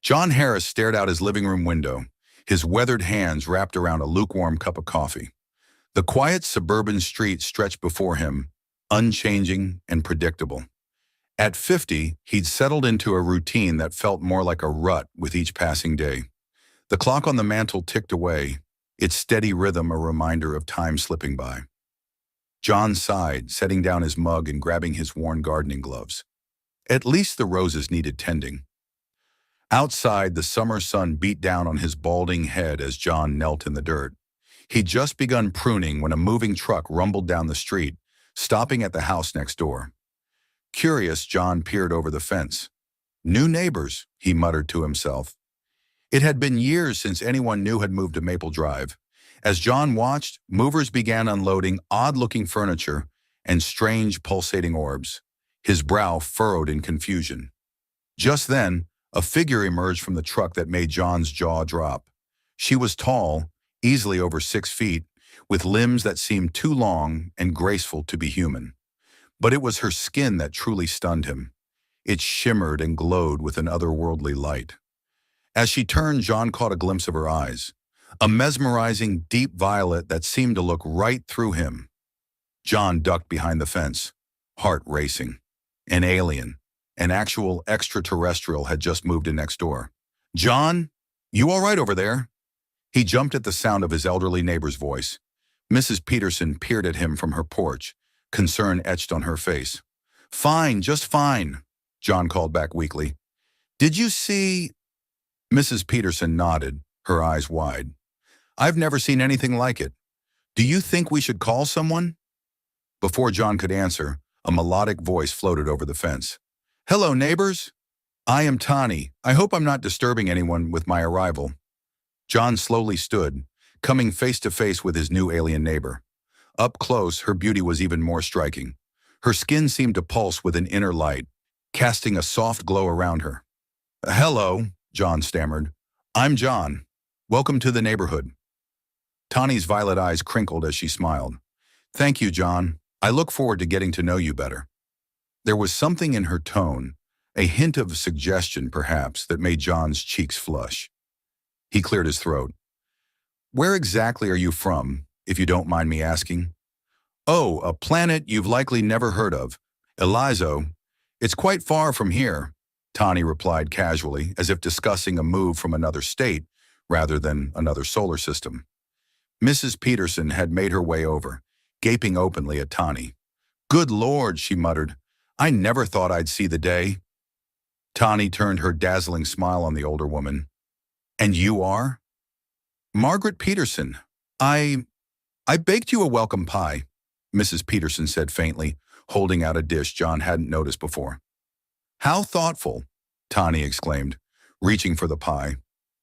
John Harris stared out his living room window, his weathered hands wrapped around a lukewarm cup of coffee. The quiet suburban street stretched before him, unchanging and predictable. At 50, he'd settled into a routine that felt more like a rut with each passing day. The clock on the mantel ticked away, its steady rhythm a reminder of time slipping by. John sighed, setting down his mug and grabbing his worn gardening gloves. At least the roses needed tending. Outside, the summer sun beat down on his balding head as John knelt in the dirt. He'd just begun pruning when a moving truck rumbled down the street, stopping at the house next door. Curious, John peered over the fence. "New neighbors," he muttered to himself. It had been years since anyone new had moved to Maple Drive. As John watched, movers began unloading odd-looking furniture and strange, pulsating orbs. His brow furrowed in confusion. Just then, a figure emerged from the truck that made John's jaw drop. She was tall, easily over 6 feet, with limbs that seemed too long and graceful to be human. But it was her skin that truly stunned him. It shimmered and glowed with an otherworldly light. As she turned, John caught a glimpse of her eyes, a mesmerizing deep violet that seemed to look right through him. John ducked behind the fence, heart racing. An alien, an actual extraterrestrial, had just moved in next door. "John, you all right over there?" He jumped at the sound of his elderly neighbor's voice. Mrs. Peterson peered at him from her porch, concern etched on her face. "Fine, just fine," John called back weakly. "Did you see—" Mrs. Peterson nodded, her eyes wide. "I've never seen anything like it. Do you think we should call someone?" Before John could answer, a melodic voice floated over the fence. "Hello, neighbors. I am Tani. I hope I'm not disturbing anyone with my arrival." John slowly stood, coming face to face with his new alien neighbor. Up close, her beauty was even more striking. Her skin seemed to pulse with an inner light, casting a soft glow around her. "Hello," John stammered. "I'm John. Welcome to the neighborhood." Tani's violet eyes crinkled as she smiled. "Thank you, John. I look forward to getting to know you better." There was something in her tone, a hint of suggestion perhaps, that made John's cheeks flush. He cleared his throat. "Where exactly are you from, if you don't mind me asking?" "Oh, a planet you've likely never heard of. Elizo. It's quite far from here," Tani replied casually, as if discussing a move from another state rather than another solar system. Mrs. Peterson had made her way over, gaping openly at Tani. "Good Lord," she muttered. "I never thought I'd see the day." Tani turned her dazzling smile on the older woman. "And you are?" "Margaret Peterson. I baked you a welcome pie," Mrs. Peterson said faintly, holding out a dish John hadn't noticed before. "How thoughtful," Tani exclaimed, reaching for the pie.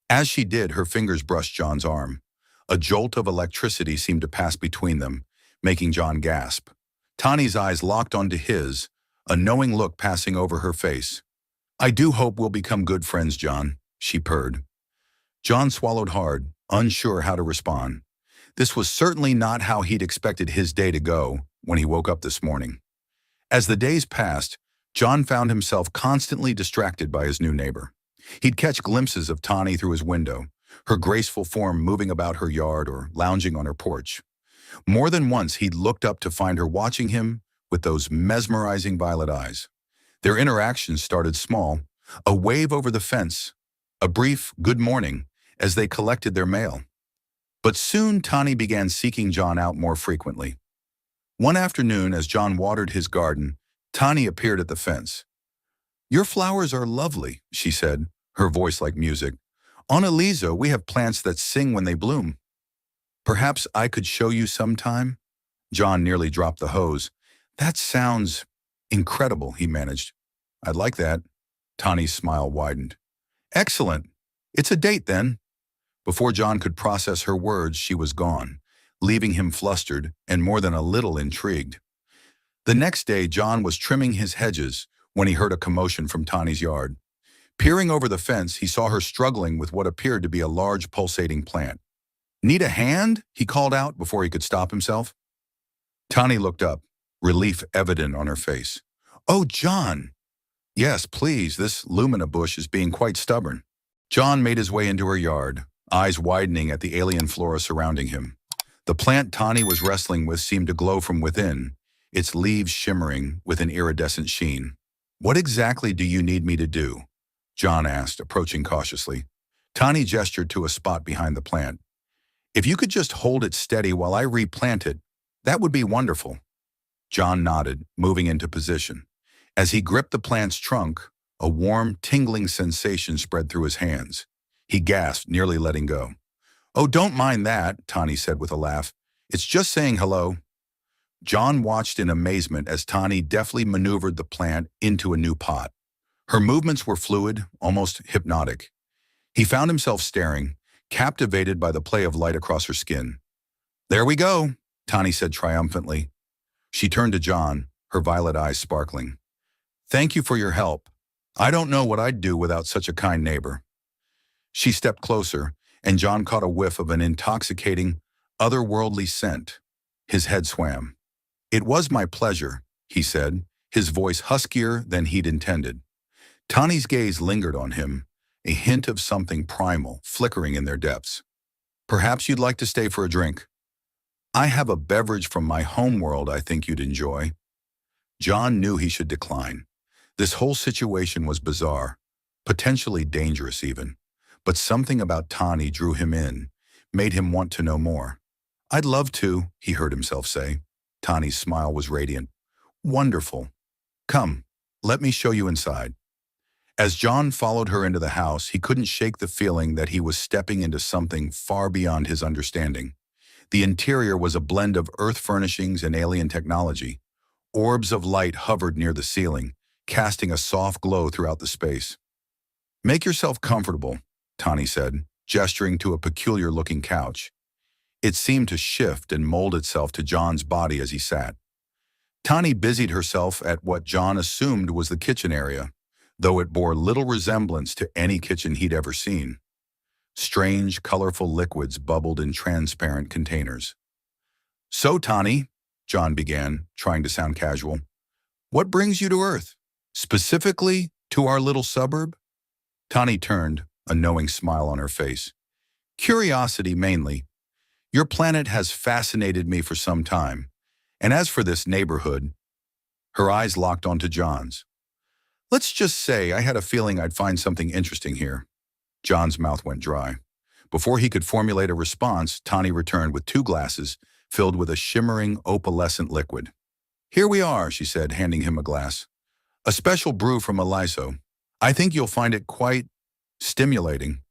As she did, her fingers brushed John's arm. A jolt of electricity seemed to pass between them, making John gasp. Tani's eyes locked onto his, a knowing look passing over her face. "I do hope we'll become good friends, John," she purred. John swallowed hard, unsure how to respond. This was certainly not how he'd expected his day to go when he woke up this morning. As the days passed, John found himself constantly distracted by his new neighbor. He'd catch glimpses of Tani through his window, her graceful form moving about her yard or lounging on her porch. More than once, he'd looked up to find her watching him with those mesmerizing violet eyes. Their interactions started small, a wave over the fence, a brief good morning as they collected their mail. But soon Tani began seeking John out more frequently. One afternoon, as John watered his garden, Tani appeared at the fence. "Your flowers are lovely," she said, her voice like music. "On Elizo, we have plants that sing when they bloom. Perhaps I could show you sometime?" John nearly dropped the hose. "That sounds incredible," he managed. "I'd like that." Tani's smile widened. "Excellent. It's a date then." Before John could process her words, she was gone, leaving him flustered and more than a little intrigued. The next day, John was trimming his hedges when he heard a commotion from Tani's yard. Peering over the fence, he saw her struggling with what appeared to be a large pulsating plant. "Need a hand?" he called out before he could stop himself. Tani looked up, relief evident on her face. "Oh, John!" "Yes, please, this lumina bush is being quite stubborn." John made his way into her yard, eyes widening at the alien flora surrounding him. The plant Tani was wrestling with seemed to glow from within, its leaves shimmering with an iridescent sheen. "What exactly do you need me to do?" John asked, approaching cautiously. Tani gestured to a spot behind the plant. "If you could just hold it steady while I replant it, that would be wonderful." John nodded, moving into position. As he gripped the plant's trunk, a warm, tingling sensation spread through his hands. He gasped, nearly letting go. "Oh, don't mind that," Tani said with a laugh. "It's just saying hello." John watched in amazement as Tani deftly maneuvered the plant into a new pot. Her movements were fluid, almost hypnotic. He found himself staring, captivated by the play of light across her skin. "There we go," Tani said triumphantly. She turned to John, her violet eyes sparkling. "Thank you for your help. I don't know what I'd do without such a kind neighbor." She stepped closer, and John caught a whiff of an intoxicating, otherworldly scent. His head swam. "It was my pleasure," he said, his voice huskier than he'd intended. Tani's gaze lingered on him, a hint of something primal flickering in their depths. "Perhaps you'd like to stay for a drink. I have a beverage from my homeworld I think you'd enjoy." John knew he should decline. This whole situation was bizarre, potentially dangerous even. But something about Tani drew him in, made him want to know more. "I'd love to," he heard himself say. Tani's smile was radiant. "Wonderful. Come, let me show you inside." As John followed her into the house, he couldn't shake the feeling that he was stepping into something far beyond his understanding. The interior was a blend of earth furnishings and alien technology. Orbs of light hovered near the ceiling, casting a soft glow throughout the space. "Make yourself comfortable," Tani said, gesturing to a peculiar-looking couch. It seemed to shift and mold itself to John's body as he sat. Tani busied herself at what John assumed was the kitchen area, though it bore little resemblance to any kitchen he'd ever seen. Strange, colorful liquids bubbled in transparent containers. "So, Tani," John began, trying to sound casual, "what brings you to Earth? Specifically to our little suburb?" Tani turned, a knowing smile on her face. "Curiosity, mainly. Your planet has fascinated me for some time. And as for this neighborhood," her eyes locked onto John's. "Let's just say I had a feeling I'd find something interesting here." John's mouth went dry. Before he could formulate a response, Tani returned with 2 glasses filled with a shimmering, opalescent liquid. "Here we are," she said, handing him a glass. "A special brew from Eliso. I think you'll find it quite stimulating."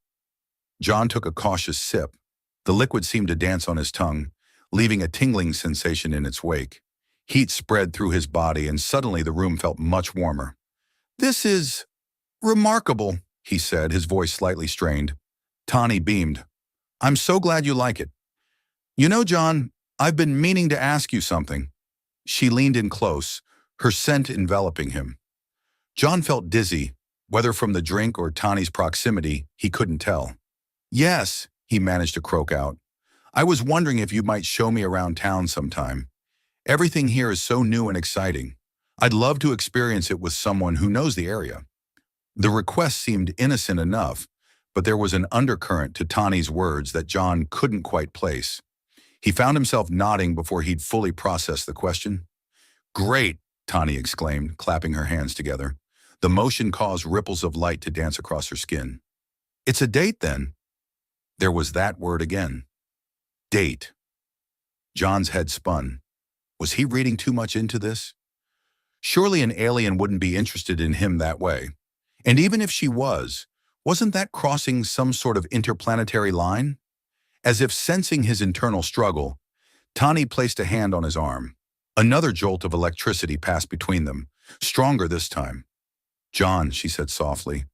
John took a cautious sip. The liquid seemed to dance on his tongue, leaving a tingling sensation in its wake. Heat spread through his body, and suddenly the room felt much warmer. "This is remarkable," he said, his voice slightly strained. Tani beamed. "I'm so glad you like it. You know, John, I've been meaning to ask you something." She leaned in close, her scent enveloping him. John felt dizzy, whether from the drink or Tani's proximity, he couldn't tell. "Yes," he managed to croak out. "I was wondering if you might show me around town sometime. Everything here is so new and exciting. I'd love to experience it with someone who knows the area." The request seemed innocent enough, but there was an undercurrent to Tani's words that John couldn't quite place. He found himself nodding before he'd fully processed the question. "Great," Tani exclaimed, clapping her hands together. The motion caused ripples of light to dance across her skin. "It's a date, then?" There was that word again. Date. John's head spun. Was he reading too much into this? Surely an alien wouldn't be interested in him that way. And even if she was, wasn't that crossing some sort of interplanetary line? As if sensing his internal struggle, Tani placed a hand on his arm. Another jolt of electricity passed between them, stronger this time. "John," she said softly,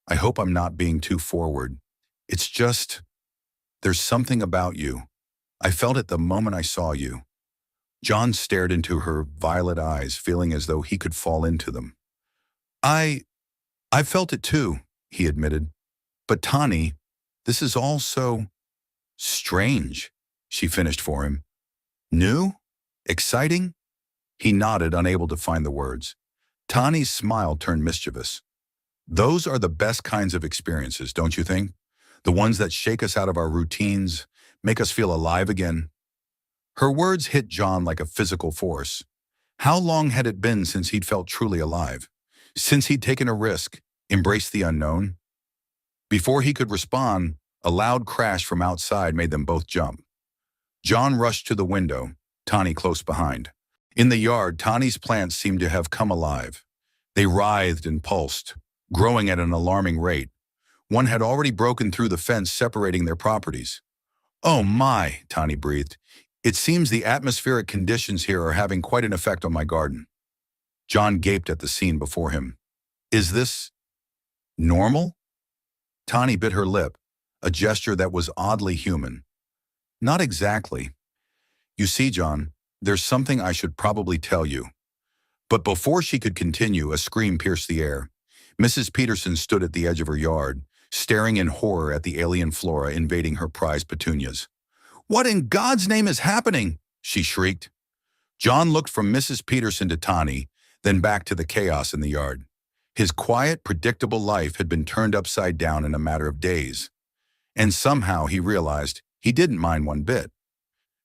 "I hope I'm not being too forward. It's just, there's something about you. I felt it the moment I saw you." John stared into her violet eyes, feeling as though he could fall into them. I felt it too," he admitted. "But Tani, this is all so strange," she finished for him. "New? Exciting?" He nodded, unable to find the words. Tani's smile turned mischievous. Those are the best kinds of experiences, don't you think? The ones that shake us out of our routines, make us feel alive again. Her words hit John like a physical force. How long had it been since he'd felt truly alive? Since he'd taken a risk, embraced the unknown? Before he could respond, a loud crash from outside made them both jump. John rushed to the window, Tani close behind. In the yard, Tani's plants seemed to have come alive. They writhed and pulsed, growing at an alarming rate. One had already broken through the fence separating their properties. "Oh my," Tani breathed. "It seems the atmospheric conditions here are having quite an effect on my garden." John gaped at the scene before him. "Is this normal?" Tani bit her lip, a gesture that was oddly human. "Not exactly. You see, John, there's something I should probably tell you." But before she could continue, a scream pierced the air. Mrs. Peterson stood at the edge of her yard, staring in horror at the alien flora invading her prized petunias. "What in God's name is happening?" she shrieked. John looked from Mrs. Peterson to Tani, then back to the chaos in the yard. His quiet, predictable life had been turned upside down in a matter of days. And somehow he realized he didn't mind one bit.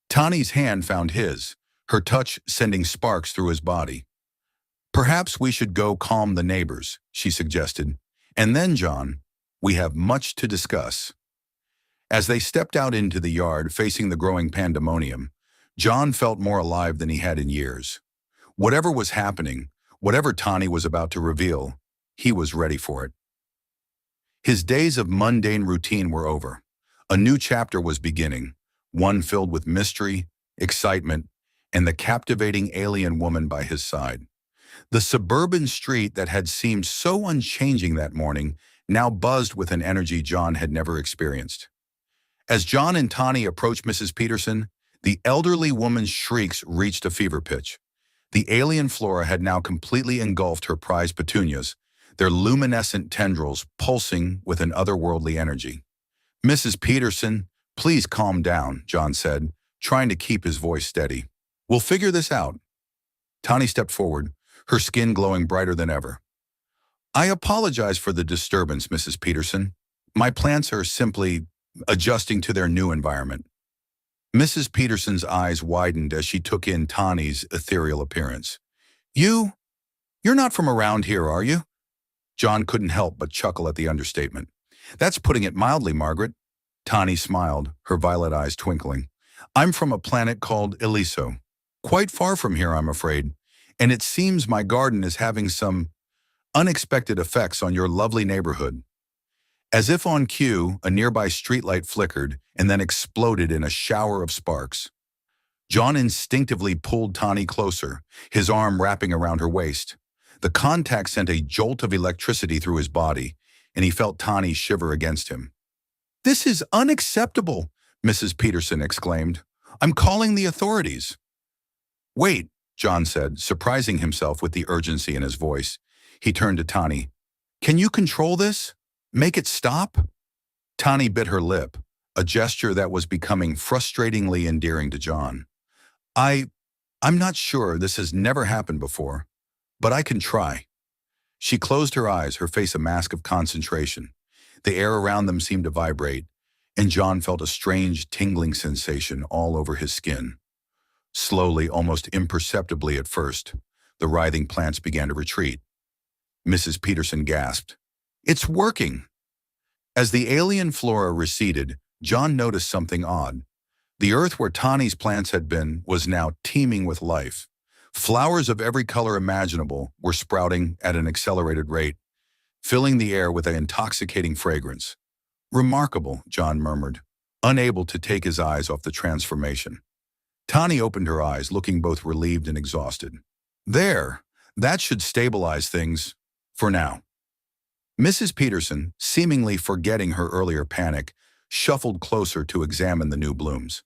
Tani's hand found his, her touch sending sparks through his body. "Perhaps we should go calm the neighbors," she suggested. "And then, John, we have much to discuss." As they stepped out into the yard facing the growing pandemonium, John felt more alive than he had in years. Whatever was happening, whatever Tani was about to reveal, he was ready for it. His days of mundane routine were over. A new chapter was beginning, one filled with mystery, excitement, and the captivating alien woman by his side. The suburban street that had seemed so unchanging that morning now buzzed with an energy John had never experienced. As John and Tani approached Mrs. Peterson, the elderly woman's shrieks reached a fever pitch. The alien flora had now completely engulfed her prized petunias, their luminescent tendrils pulsing with an otherworldly energy. "Mrs. Peterson, please calm down," John said, trying to keep his voice steady. "We'll figure this out." Tani stepped forward, her skin glowing brighter than ever. "I apologize for the disturbance, Mrs. Peterson. My plants are simply adjusting to their new environment." Mrs. Peterson's eyes widened as she took in Tani's ethereal appearance. You're not from around here, are you?" John couldn't help but chuckle at the understatement. "That's putting it mildly, Margaret." Tani smiled, her violet eyes twinkling. "I'm from a planet called Eliso. Quite far from here, I'm afraid. And it seems my garden is having some unexpected effects on your lovely neighborhood." As if on cue, a nearby streetlight flickered and then exploded in a shower of sparks. John instinctively pulled Tani closer, his arm wrapping around her waist. The contact sent a jolt of electricity through his body, and he felt Tani shiver against him. "This is unacceptable," Mrs. Peterson exclaimed. "I'm calling the authorities." "Wait," John said, surprising himself with the urgency in his voice. He turned to Tani. "Can you control this? Make it stop?" Tani bit her lip, a gesture that was becoming frustratingly endearing to John. I'm not sure. This has never happened before, but I can try." She closed her eyes, her face a mask of concentration. The air around them seemed to vibrate, and John felt a strange tingling sensation all over his skin. Slowly, almost imperceptibly at first, the writhing plants began to retreat. Mrs. Peterson gasped. "It's working!" As the alien flora receded, John noticed something odd. The earth where Tani's plants had been was now teeming with life. Flowers of every color imaginable were sprouting at an accelerated rate, filling the air with an intoxicating fragrance. "Remarkable," John murmured, unable to take his eyes off the transformation. Tani opened her eyes, looking both relieved and exhausted. "There, that should stabilize things, for now." Mrs. Peterson, seemingly forgetting her earlier panic, shuffled closer to examine the new blooms.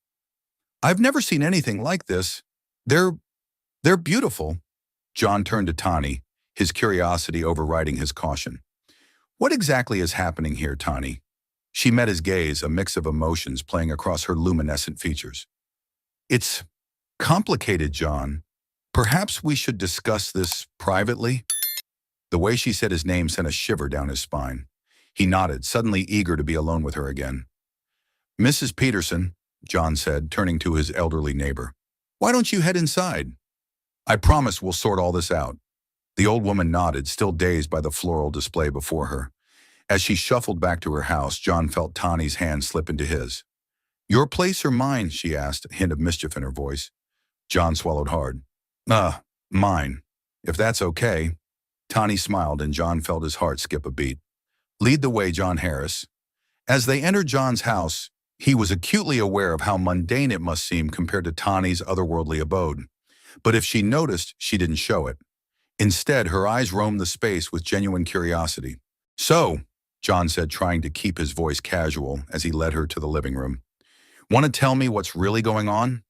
"I've never seen anything like this. They're beautiful." John turned to Tani, his curiosity overriding his caution. "What exactly is happening here, Tani?" She met his gaze, a mix of emotions playing across her luminescent features. "It's complicated, John. Perhaps we should discuss this privately?" The way she said his name sent a shiver down his spine. He nodded, suddenly eager to be alone with her again. "Mrs. Peterson," John said, turning to his elderly neighbor, "why don't you head inside? I promise we'll sort all this out." The old woman nodded, still dazed by the floral display before her. As she shuffled back to her house, John felt Tani's hand slip into his. "Your place or mine?" she asked, a hint of mischief in her voice. John swallowed hard. Mine. If that's okay." Tani smiled, and John felt his heart skip a beat. "Lead the way, John Harris." As they entered John's house, he was acutely aware of how mundane it must seem compared to Tani's otherworldly abode. But if she noticed, she didn't show it. Instead, her eyes roamed the space with genuine curiosity. "So," John said, trying to keep his voice casual as he led her to the living room, "want to tell me what's really going on?"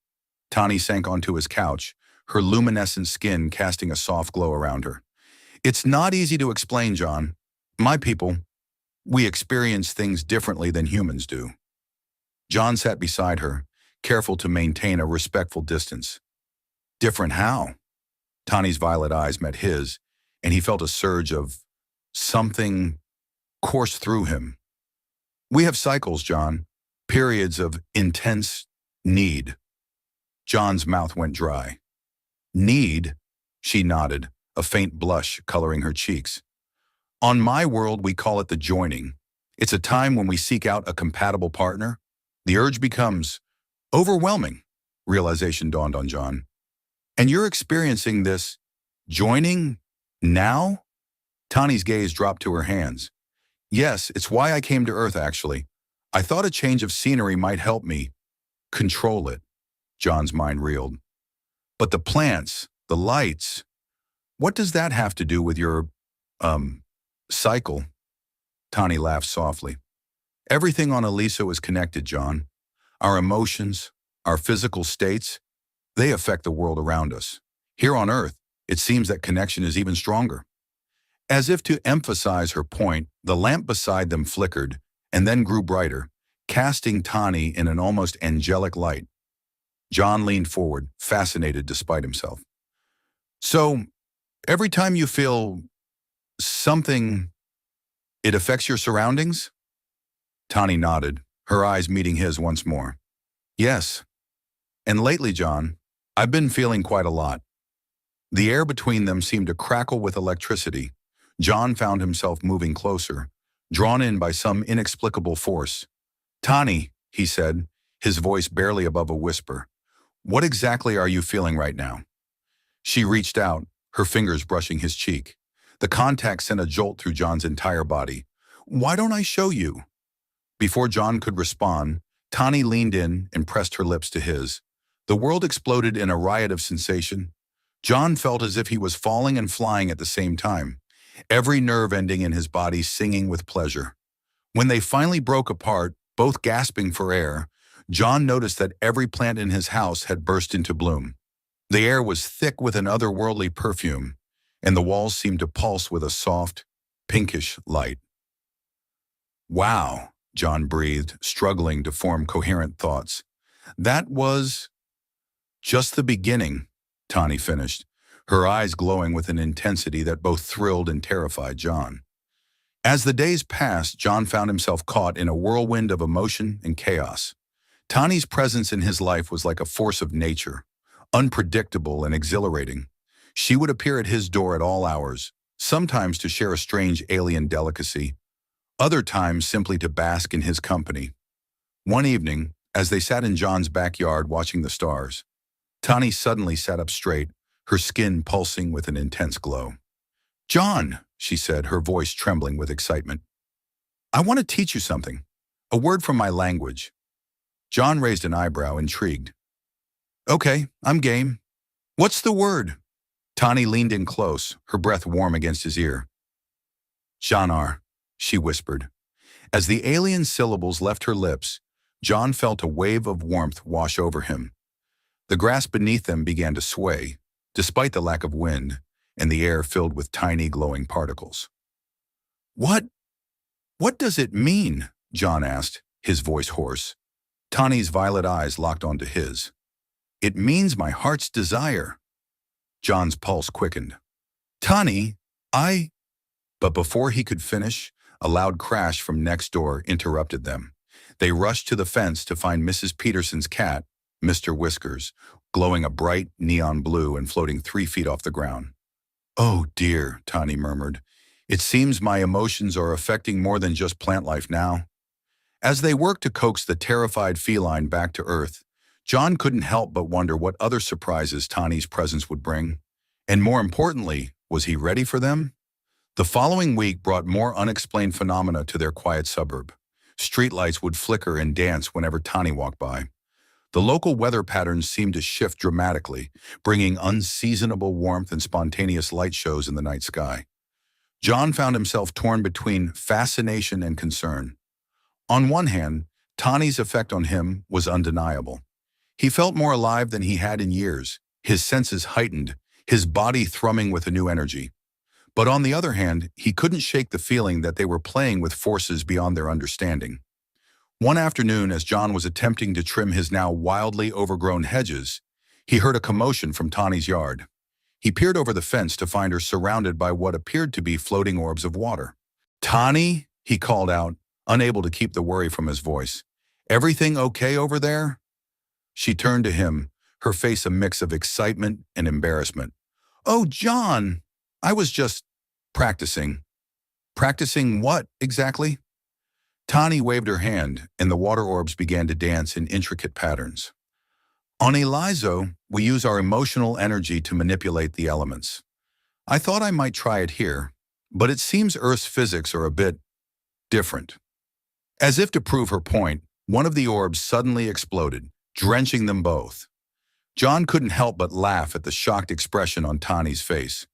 Tani sank onto his couch, her luminescent skin casting a soft glow around her. "It's not easy to explain, John. My people, we experience things differently than humans do." John sat beside her, careful to maintain a respectful distance. "Different how?" Tani's violet eyes met his, and he felt a surge of something course through him. "We have cycles, John. Periods of intense need." John's mouth went dry. "Need?" She nodded, a faint blush coloring her cheeks. "On my world, we call it the joining. It's a time when we seek out a compatible partner. The urge becomes overwhelming," realization dawned on John. "And you're experiencing this joining now?" Tani's gaze dropped to her hands. "Yes, it's why I came to Earth, actually. I thought a change of scenery might help me control it." John's mind reeled. "But the plants, the lights, what does that have to do with your, cycle?" Tani laughed softly. "Everything on Aliso is connected, John. Our emotions, our physical states, they affect the world around us. Here on Earth, it seems that connection is even stronger." As if to emphasize her point, the lamp beside them flickered and then grew brighter, casting Tani in an almost angelic light. John leaned forward, fascinated despite himself. "So, every time you feel something, it affects your surroundings?" Tani nodded, her eyes meeting his once more. "Yes. And lately, John, I've been feeling quite a lot." The air between them seemed to crackle with electricity. John found himself moving closer, drawn in by some inexplicable force. "Tani," he said, his voice barely above a whisper, "what exactly are you feeling right now?" She reached out, her fingers brushing his cheek. The contact sent a jolt through John's entire body. "Why don't I show you?" Before John could respond, Tani leaned in and pressed her lips to his. The world exploded in a riot of sensation. John felt as if he was falling and flying at the same time, every nerve ending in his body singing with pleasure. When they finally broke apart, both gasping for air, John noticed that every plant in his house had burst into bloom. The air was thick with an otherworldly perfume, and the walls seemed to pulse with a soft, pinkish light. "Wow," John breathed, struggling to form coherent thoughts. "That was just the beginning," Tani finished, her eyes glowing with an intensity that both thrilled and terrified John. As the days passed, John found himself caught in a whirlwind of emotion and chaos. Tani's presence in his life was like a force of nature, unpredictable and exhilarating. She would appear at his door at all hours, sometimes to share a strange alien delicacy, other times simply to bask in his company. One evening, as they sat in John's backyard watching the stars, Tani suddenly sat up straight, her skin pulsing with an intense glow. "John," she said, her voice trembling with excitement, "I want to teach you something, a word from my language." John raised an eyebrow, intrigued. "Okay, I'm game. What's the word?" Tani leaned in close, her breath warm against his ear. "Janar," she whispered. As the alien syllables left her lips, John felt a wave of warmth wash over him. The grass beneath them began to sway, despite the lack of wind, and the air filled with tiny glowing particles. What does it mean?" John asked, his voice hoarse. Tani's violet eyes locked onto his. "It means my heart's desire." John's pulse quickened. "Tani, But before he could finish, a loud crash from next door interrupted them. They rushed to the fence to find Mrs. Peterson's cat, Mr. Whiskers, glowing a bright neon blue and floating 3 feet off the ground. "Oh dear," Tani murmured. "It seems my emotions are affecting more than just plant life now." As they worked to coax the terrified feline back to Earth, John couldn't help but wonder what other surprises Tani's presence would bring. And more importantly, was he ready for them? The following week brought more unexplained phenomena to their quiet suburb. Streetlights would flicker and dance whenever Tani walked by. The local weather patterns seemed to shift dramatically, bringing unseasonable warmth and spontaneous light shows in the night sky. John found himself torn between fascination and concern. On one hand, Tani's effect on him was undeniable. He felt more alive than he had in years, his senses heightened, his body thrumming with a new energy. But on the other hand, he couldn't shake the feeling that they were playing with forces beyond their understanding. One afternoon, as John was attempting to trim his now wildly overgrown hedges, he heard a commotion from Tani's yard. He peered over the fence to find her surrounded by what appeared to be floating orbs of water. "Tani," he called out, unable to keep the worry from his voice. "Everything okay over there?" She turned to him, her face a mix of excitement and embarrassment. "Oh, John, I was just practicing." "Practicing what, exactly?" Tani waved her hand, and the water orbs began to dance in intricate patterns. "On Elizo, we use our emotional energy to manipulate the elements. I thought I might try it here, but it seems Earth's physics are a bit different." As if to prove her point, one of the orbs suddenly exploded, drenching them both. John couldn't help but laugh at the shocked expression on Tani's face.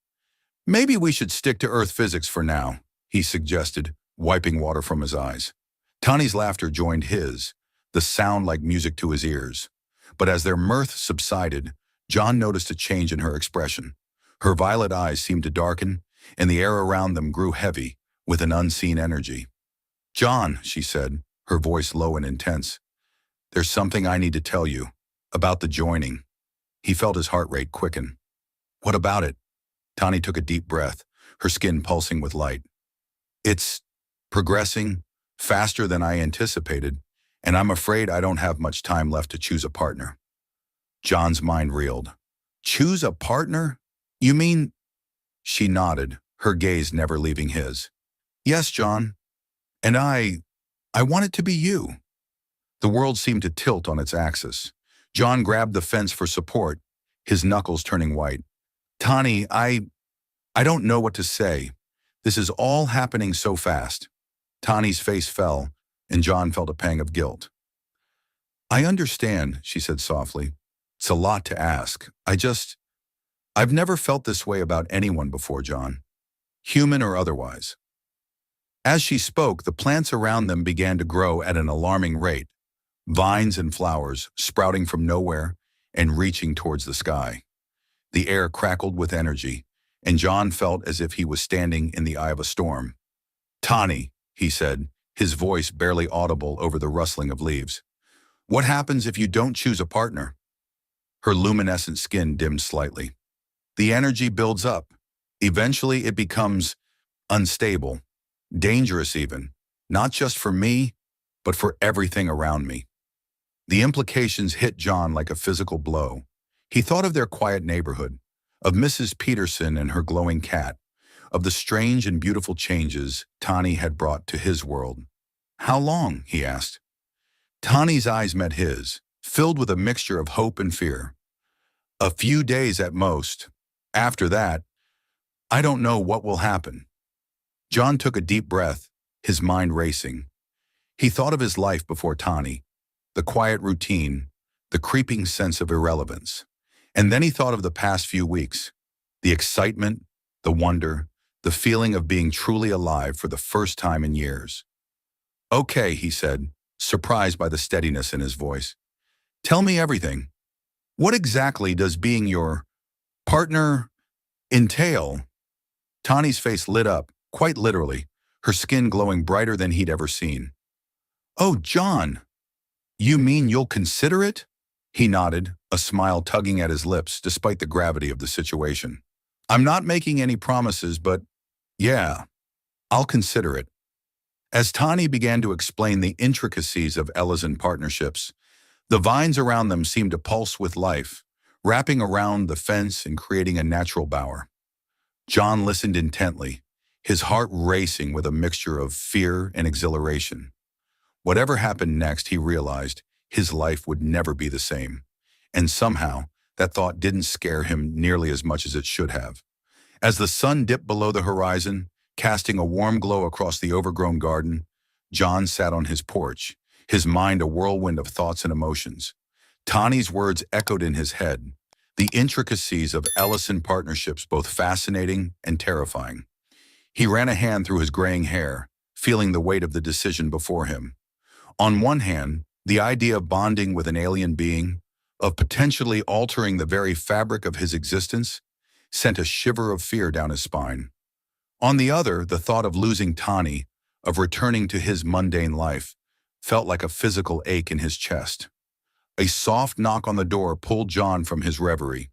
"Maybe we should stick to Earth physics for now," he suggested, wiping water from his eyes. Tani's laughter joined his, the sound like music to his ears. But as their mirth subsided, John noticed a change in her expression. Her violet eyes seemed to darken, and the air around them grew heavy, with an unseen energy. "John," she said, her voice low and intense, "there's something I need to tell you, about the joining." He felt his heart rate quicken. "What about it?" Tani took a deep breath, her skin pulsing with light. "It's progressing faster than I anticipated, and I'm afraid I don't have much time left to choose a partner." John's mind reeled. "Choose a partner? You mean—" She nodded, her gaze never leaving his. "Yes, John. And I want it to be you." The world seemed to tilt on its axis. John grabbed the fence for support, his knuckles turning white. "Tani, I don't know what to say. This is all happening so fast." Tani's face fell, and John felt a pang of guilt. "I understand," she said softly. "It's a lot to ask. I've never felt this way about anyone before, John. Human or otherwise." As she spoke, the plants around them began to grow at an alarming rate, vines and flowers sprouting from nowhere and reaching towards the sky. The air crackled with energy, and John felt as if he was standing in the eye of a storm. "Tani," he said, his voice barely audible over the rustling of leaves. "What happens if you don't choose a partner?" Her luminescent skin dimmed slightly. "The energy builds up. Eventually it becomes unstable. Dangerous even, not just for me, but for everything around me." The implications hit John like a physical blow. He thought of their quiet neighborhood, of Mrs. Peterson and her glowing cat, of the strange and beautiful changes Tani had brought to his world. "How long?" he asked. Tani's eyes met his, filled with a mixture of hope and fear. "A few days at most. After that, I don't know what will happen." John took a deep breath, his mind racing. He thought of his life before Tani, the quiet routine, the creeping sense of irrelevance. And then he thought of the past few weeks, the excitement, the wonder, the feeling of being truly alive for the first time in years. "Okay," he said, surprised by the steadiness in his voice. "Tell me everything. What exactly does being your partner entail?" Tani's face lit up, quite literally, her skin glowing brighter than he'd ever seen. "Oh, John, you mean you'll consider it?" He nodded, a smile tugging at his lips despite the gravity of the situation. "I'm not making any promises, but yeah." I'll consider it. As Tani began to explain the intricacies of Ellison partnerships, the vines around them seemed to pulse with life, wrapping around the fence and creating a natural bower. John listened intently, his heart racing with a mixture of fear and exhilaration. Whatever happened next, he realized his life would never be the same. And somehow, that thought didn't scare him nearly as much as it should have. As the sun dipped below the horizon, casting a warm glow across the overgrown garden, John sat on his porch, his mind a whirlwind of thoughts and emotions. Tani's words echoed in his head, the intricacies of Ellison partnerships both fascinating and terrifying. He ran a hand through his graying hair, feeling the weight of the decision before him. On one hand, the idea of bonding with an alien being, of potentially altering the very fabric of his existence, sent a shiver of fear down his spine. On the other, the thought of losing Tani, of returning to his mundane life, felt like a physical ache in his chest. A soft knock on the door pulled John from his reverie.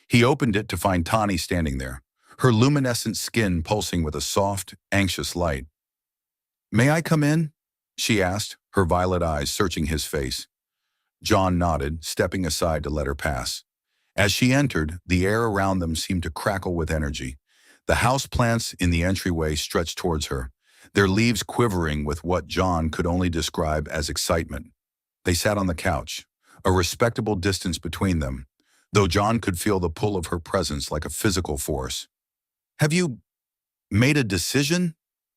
He opened it to find Tani standing there, her luminescent skin pulsing with a soft, anxious light. "May I come in?" she asked, her violet eyes searching his face. John nodded, stepping aside to let her pass. As she entered, the air around them seemed to crackle with energy. The house plants in the entryway stretched towards her, their leaves quivering with what John could only describe as excitement. They sat on the couch, a respectable distance between them, though John could feel the pull of her presence like a physical force. "Have you made a decision?"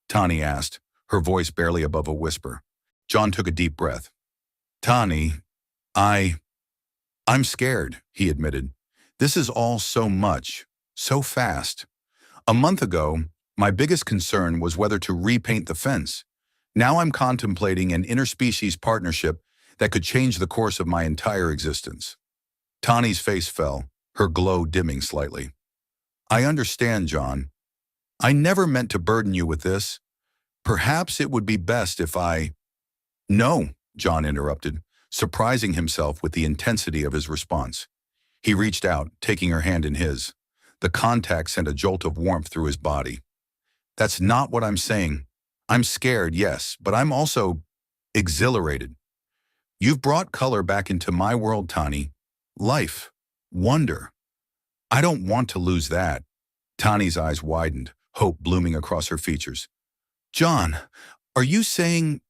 Tani asked, her voice barely above a whisper. John took a deep breath. "Tani, I'm scared," he admitted. "This is all so much, so fast. A month ago, my biggest concern was whether to repaint the fence. Now I'm contemplating an interspecies partnership that could change the course of my entire existence." Tani's face fell, her glow dimming slightly. "I understand, John. I never meant to burden you with this. Perhaps it would be best if I—" "No," John interrupted, surprising himself with the intensity of his response. He reached out, taking her hand in his. The contact sent a jolt of warmth through his body. "That's not what I'm saying. I'm scared, yes, but I'm also exhilarated. You've brought color back into my world, Tani. Life. Wonder. I don't want to lose that." Tani's eyes widened, hope blooming across her features. "John, are you saying—"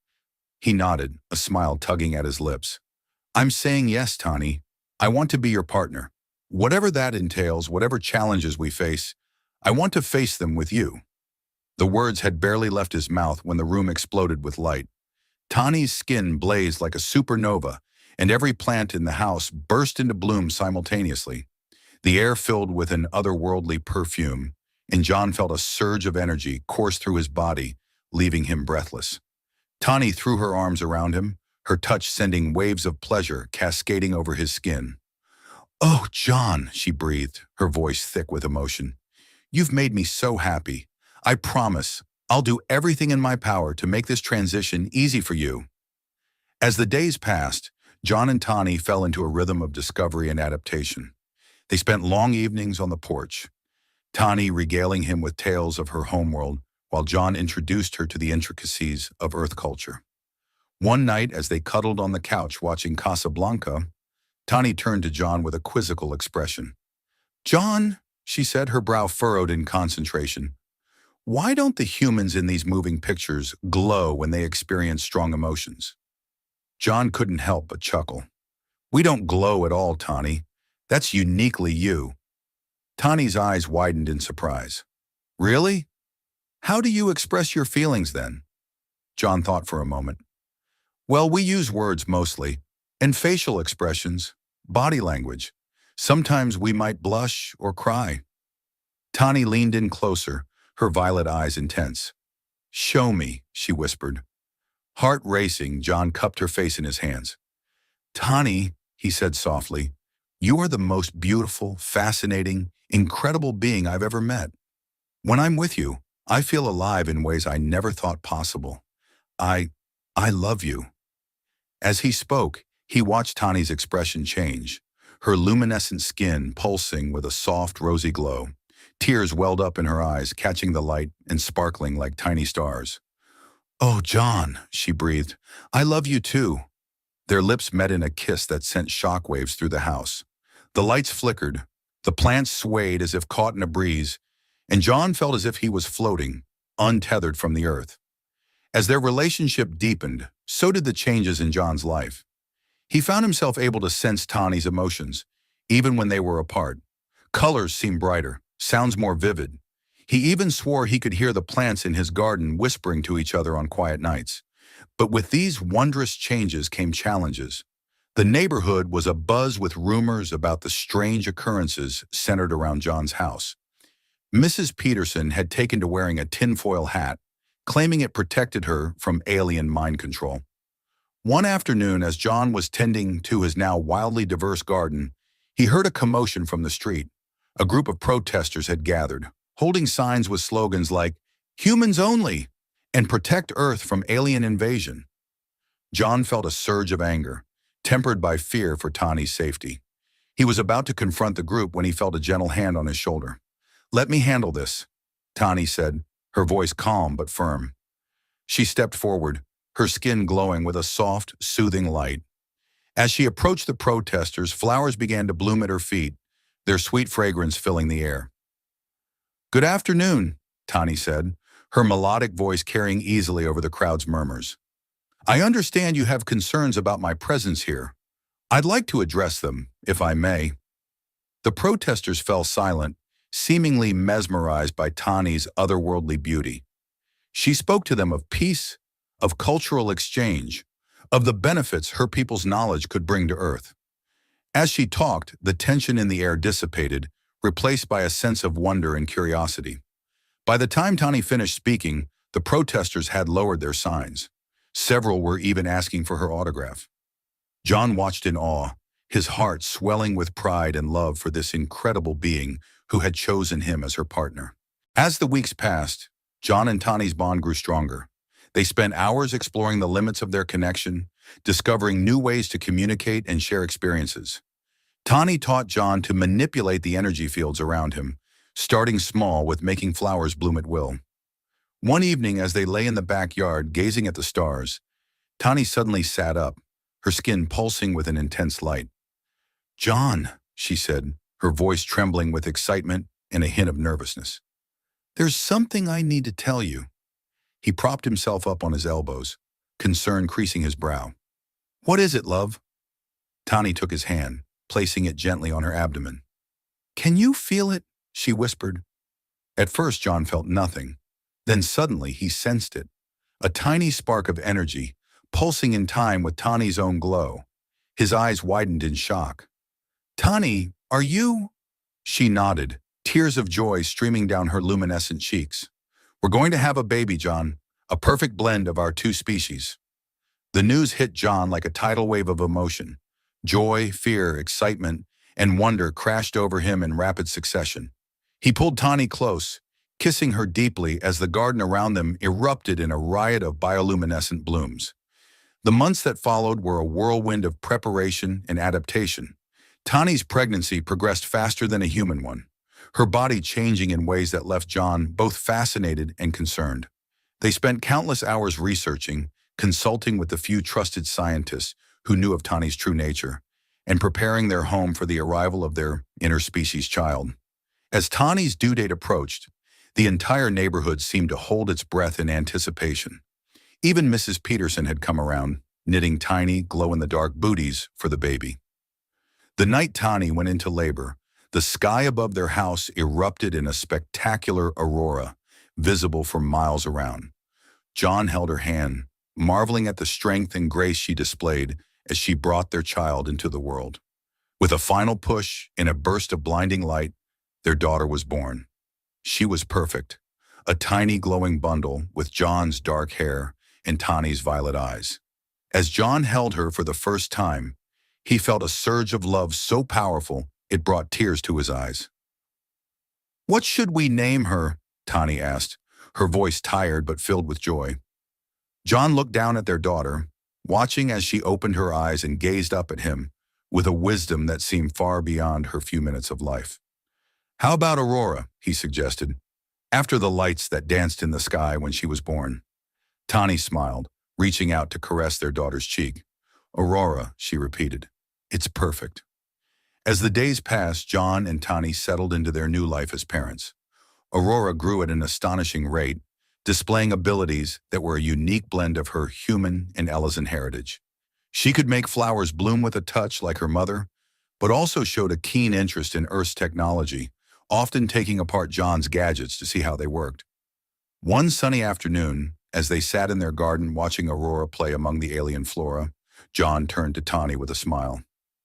He nodded, a smile tugging at his lips. "I'm saying yes, Tani. I want to be your partner. Whatever that entails, whatever challenges we face, I want to face them with you." The words had barely left his mouth when the room exploded with light. Tani's skin blazed like a supernova, and every plant in the house burst into bloom simultaneously. The air filled with an otherworldly perfume, and John felt a surge of energy course through his body, leaving him breathless. Tani threw her arms around him, her touch sending waves of pleasure cascading over his skin. "Oh, John," she breathed, her voice thick with emotion. "You've made me so happy. I promise, I'll do everything in my power to make this transition easy for you." As the days passed, John and Tani fell into a rhythm of discovery and adaptation. They spent long evenings on the porch, Tani regaling him with tales of her homeworld, while John introduced her to the intricacies of Earth culture. One night, as they cuddled on the couch watching Casablanca, Tani turned to John with a quizzical expression. "John," she said, her brow furrowed in concentration, "why don't the humans in these moving pictures glow when they experience strong emotions?" John couldn't help but chuckle. "We don't glow at all, Tani. That's uniquely you." Tani's eyes widened in surprise. "Really? How do you express your feelings then?" John thought for a moment. "Well, we use words mostly, and facial expressions, body language. Sometimes we might blush or cry." Tani leaned in closer, her violet eyes intense. "Show me," she whispered. Heart racing, John cupped her face in his hands. "Tani," he said softly, "you are the most beautiful, fascinating, incredible being I've ever met. When I'm with you, I feel alive in ways I never thought possible. I love you." As he spoke, he watched Tani's expression change, her luminescent skin pulsing with a soft, rosy glow. Tears welled up in her eyes, catching the light and sparkling like tiny stars. "Oh, John," she breathed, "I love you too." Their lips met in a kiss that sent shockwaves through the house. The lights flickered, the plants swayed as if caught in a breeze, and John felt as if he was floating, untethered from the earth. As their relationship deepened, so did the changes in John's life. He found himself able to sense Tani's emotions, even when they were apart. Colors seemed brighter, sounds more vivid. He even swore he could hear the plants in his garden whispering to each other on quiet nights. But with these wondrous changes came challenges. The neighborhood was abuzz with rumors about the strange occurrences centered around John's house. Mrs. Peterson had taken to wearing a tinfoil hat, claiming it protected her from alien mind control. One afternoon, as John was tending to his now wildly diverse garden, he heard a commotion from the street. A group of protesters had gathered, holding signs with slogans like, "Humans only," and "Protect Earth from alien invasion." John felt a surge of anger, tempered by fear for Tani's safety. He was about to confront the group when he felt a gentle hand on his shoulder. "Let me handle this," Tani said, her voice calm but firm. She stepped forward, her skin glowing with a soft, soothing light. As she approached the protesters, flowers began to bloom at her feet, their sweet fragrance filling the air. "Good afternoon," Tani said, her melodic voice carrying easily over the crowd's murmurs. "I understand you have concerns about my presence here. I'd like to address them, if I may." The protesters fell silent, seemingly mesmerized by Tani's otherworldly beauty. She spoke to them of peace, of cultural exchange, of the benefits her people's knowledge could bring to Earth. As she talked, the tension in the air dissipated, replaced by a sense of wonder and curiosity. By the time Tani finished speaking, the protesters had lowered their signs. Several were even asking for her autograph. John watched in awe, his heart swelling with pride and love for this incredible being who had chosen him as her partner. As the weeks passed, John and Tani's bond grew stronger. They spent hours exploring the limits of their connection, discovering new ways to communicate and share experiences. Tani taught John to manipulate the energy fields around him, starting small with making flowers bloom at will. One evening, as they lay in the backyard gazing at the stars, Tani suddenly sat up, her skin pulsing with an intense light. "John," she said, her voice trembling with excitement and a hint of nervousness. "There's something I need to tell you." He propped himself up on his elbows, concern creasing his brow. "What is it, love?" Tani took his hand, placing it gently on her abdomen. "Can you feel it?" she whispered. At first, John felt nothing. Then suddenly he sensed it, a tiny spark of energy, pulsing in time with Tani's own glow. His eyes widened in shock. "Tani, are you?" She nodded, tears of joy streaming down her luminescent cheeks. "We're going to have a baby, John, a perfect blend of our two species." The news hit John like a tidal wave of emotion. Joy, fear, excitement, and wonder crashed over him in rapid succession. He pulled Tani close, kissing her deeply as the garden around them erupted in a riot of bioluminescent blooms. The months that followed were a whirlwind of preparation and adaptation. Tani's pregnancy progressed faster than a human one, her body changing in ways that left John both fascinated and concerned. They spent countless hours researching, consulting with the few trusted scientists who knew of Tani's true nature, and preparing their home for the arrival of their interspecies child. As Tani's due date approached, the entire neighborhood seemed to hold its breath in anticipation. Even Mrs. Peterson had come around, knitting tiny, glow-in-the-dark booties for the baby. The night Tani went into labor, the sky above their house erupted in a spectacular aurora, visible for miles around. John held her hand, marveling at the strength and grace she displayed as she brought their child into the world. With a final push, in a burst of blinding light, their daughter was born. She was perfect, a tiny glowing bundle with John's dark hair and Tani's violet eyes. As John held her for the first time, he felt a surge of love so powerful it brought tears to his eyes. "What should we name her?" Tani asked, her voice tired but filled with joy. John looked down at their daughter, watching as she opened her eyes and gazed up at him with a wisdom that seemed far beyond her few minutes of life. How about Aurora, he suggested, after the lights that danced in the sky when she was born. Tani smiled, reaching out to caress their daughter's cheek. Aurora, she repeated. It's perfect. As the days passed, John and Tani settled into their new life as parents. Aurora grew at an astonishing rate, displaying abilities that were a unique blend of her human and Ellison heritage. She could make flowers bloom with a touch like her mother, but also showed a keen interest in Earth's technology, often taking apart John's gadgets to see how they worked. One sunny afternoon, as they sat in their garden watching Aurora play among the alien flora, John turned to Tani with a smile.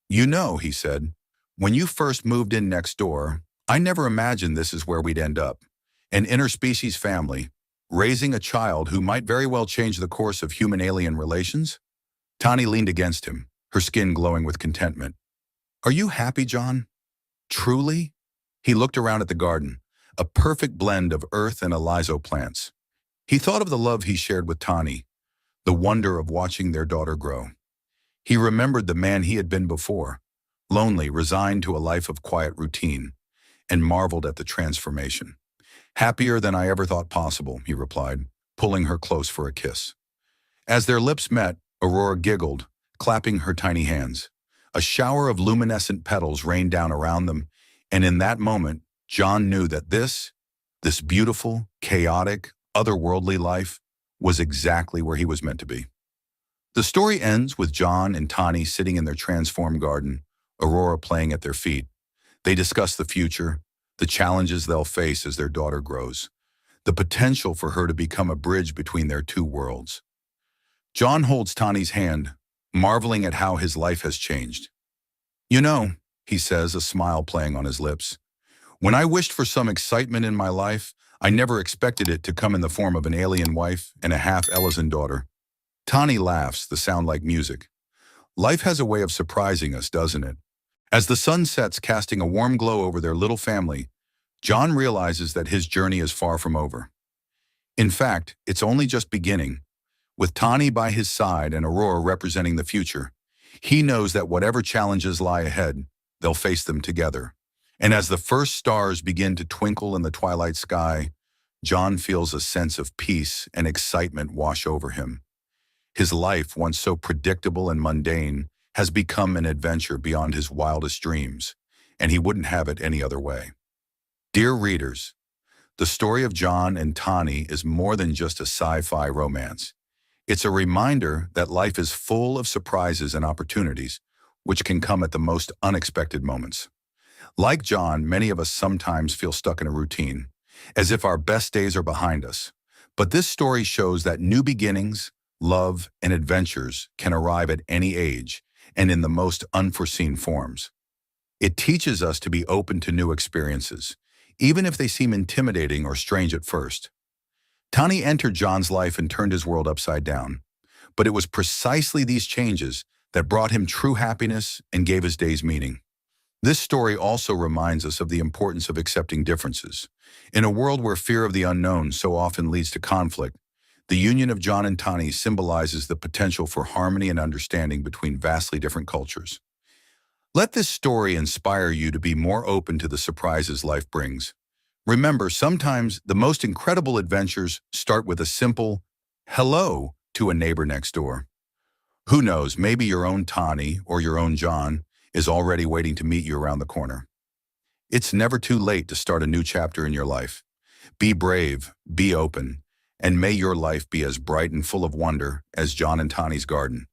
You know, he said, when you first moved in next door, I never imagined this is where we'd end up. An interspecies family, raising a child who might very well change the course of human-alien relations? Tani leaned against him, her skin glowing with contentment. Are you happy, John? Truly? He looked around at the garden, a perfect blend of earth and aliso plants. He thought of the love he shared with Tani, the wonder of watching their daughter grow. He remembered the man he had been before, lonely, resigned to a life of quiet routine, and marveled at the transformation. Happier than I ever thought possible, he replied, pulling her close for a kiss. As their lips met, Aurora giggled, clapping her tiny hands. A shower of luminescent petals rained down around them, and in that moment, John knew that this beautiful, chaotic, otherworldly life was exactly where he was meant to be. The story ends with John and Tani sitting in their transformed garden, Aurora playing at their feet. They discuss the future, the challenges they'll face as their daughter grows, the potential for her to become a bridge between their two worlds. John holds Tani's hand, marveling at how his life has changed. You know, he says, a smile playing on his lips, when I wished for some excitement in my life, I never expected it to come in the form of an alien wife and a half-Ellison daughter. Tani laughs, the sound like music. Life has a way of surprising us, doesn't it? As the sun sets, casting a warm glow over their little family, John realizes that his journey is far from over. In fact, it's only just beginning. With Tani by his side and Aurora representing the future, he knows that whatever challenges lie ahead, they'll face them together. And as the first stars begin to twinkle in the twilight sky, John feels a sense of peace and excitement wash over him. His life, once so predictable and mundane, has become an adventure beyond his wildest dreams, and he wouldn't have it any other way. Dear readers, the story of John and Tani is more than just a sci-fi romance. It's a reminder that life is full of surprises and opportunities, which can come at the most unexpected moments. Like John, many of us sometimes feel stuck in a routine, as if our best days are behind us. But this story shows that new beginnings, love, and adventures can arrive at any age and in the most unforeseen forms. It teaches us to be open to new experiences, even if they seem intimidating or strange at first. Tani entered John's life and turned his world upside down, but it was precisely these changes that brought him true happiness and gave his days meaning. This story also reminds us of the importance of accepting differences. In a world where fear of the unknown so often leads to conflict, the union of John and Tani symbolizes the potential for harmony and understanding between vastly different cultures. Let this story inspire you to be more open to the surprises life brings. Remember, sometimes the most incredible adventures start with a simple hello to a neighbor next door. Who knows, maybe your own Tani or your own John is already waiting to meet you around the corner. It's never too late to start a new chapter in your life. Be brave, be open, and may your life be as bright and full of wonder as John and Tani's garden.